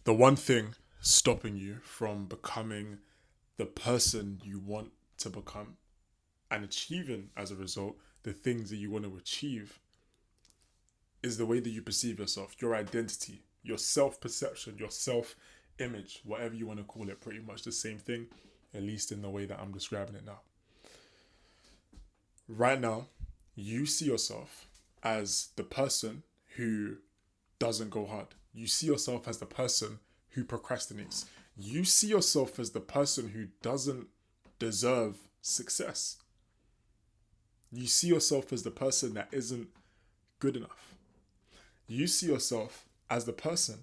The one thing stopping you from becoming the person you want to become and achieving as a result the things that you want to achieve is the way that you perceive yourself, your identity, your self perception, your self image, whatever you want to call it, pretty much the same thing, at least in the way that I'm describing it now. Right now, you see yourself as the person who doesn't go hard. You see yourself as the person who procrastinates. You see yourself as the person who doesn't deserve success. You see yourself as the person that isn't good enough. You see yourself as the person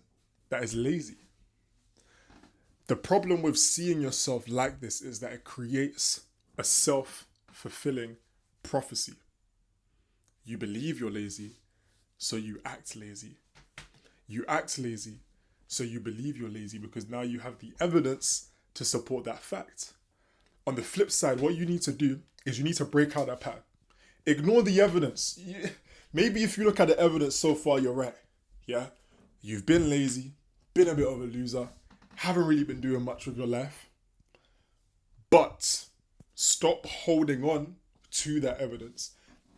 that is lazy. The problem with seeing yourself like this is that it creates a self-fulfilling prophecy. You believe you're lazy, so you act lazy. You act lazy, so you believe you're lazy because now you have the evidence to support that fact. On the flip side, what you need to do is you need to break out that pattern. Ignore the evidence. Maybe if you look at the evidence so far, you're right. Yeah? You've been lazy, been a bit of a loser, haven't really been doing much with your life. But stop holding on to that evidence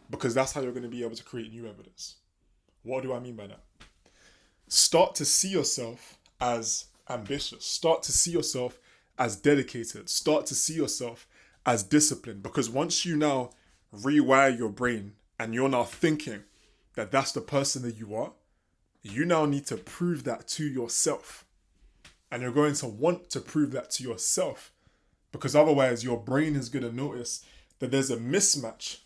because that's how you're going to be able to create new evidence. What do I mean by that? Start to see yourself as ambitious. Start to see yourself as dedicated. Start to see yourself as disciplined. Because once you now rewire your brain and you're now thinking that that's the person that you are, you now need to prove that to yourself. And you're going to want to prove that to yourself because otherwise your brain is going to notice that there's a mismatch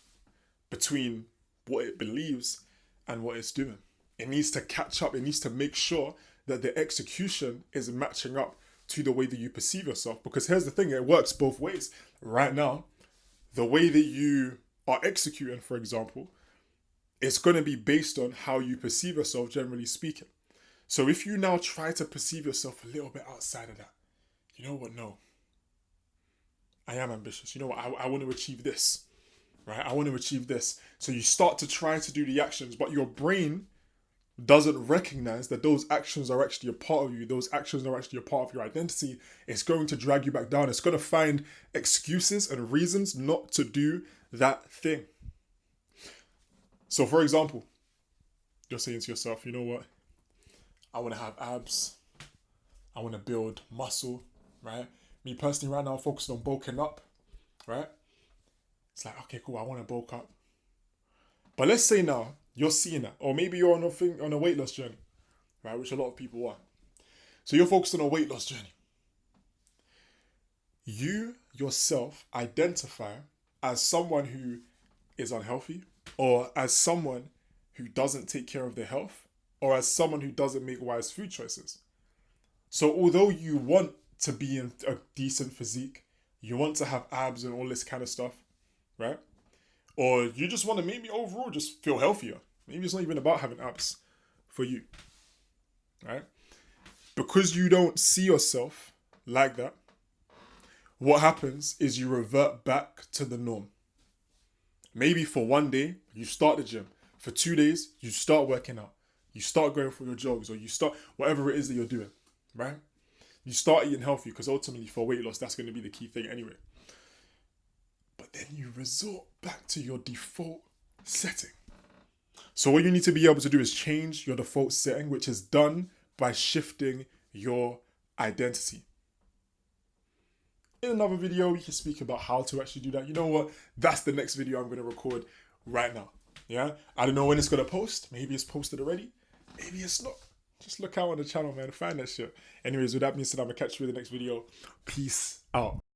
between what it believes and what it's doing. It needs to catch up. It needs to make sure that the execution is matching up to the way that you perceive yourself. Because here's the thing, it works both ways. Right now, the way that you are executing, for example, it's going to be based on how you perceive yourself, generally speaking. So if you now try to perceive yourself a little bit outside of that, you know what? No, I am ambitious. You know what? I want to achieve this, right? I want to achieve this. So you start to try to do the actions, but your brain doesn't recognize that those actions are actually a part of you. Those actions are actually a part of your identity. It's going to drag you back down. It's going to find excuses and reasons not to do that thing. So for example, you're saying to yourself, you know what? I want to have abs. I want to build muscle, right? Me personally right now, I'm focused on bulking up, right? It's like, okay, cool, I want to bulk up. But let's say now you're seeing that, or maybe you're on a weight loss journey, right? Which a lot of people are. So you're focused on a weight loss journey. You yourself identify as someone who is unhealthy, or as someone who doesn't take care of their health, or as someone who doesn't make wise food choices. So although you want to be in a decent physique, you want to have abs and all this kind of stuff, right? Or you just want to maybe overall just feel healthier. Maybe it's not even about having abs for you, right? Because you don't see yourself like that, what happens is you revert back to the norm. Maybe for one day, you start the gym. For 2 days, you start working out. You start going for your jogs, or you start whatever it is that you're doing, right? You start eating healthy because ultimately for weight loss, that's going to be the key thing anyway. But then you resort back to your default setting. So what you need to be able to do is change your default setting, which is done by shifting your identity. In another video, we can speak about how to actually do that. You know what? That's the next video I'm going to record right now. Yeah? I don't know when it's going to post. Maybe it's posted already. Maybe it's not. Just look out on the channel, man. Find that shit. Anyways, with that being said, I'm going to catch you in the next video. Peace out.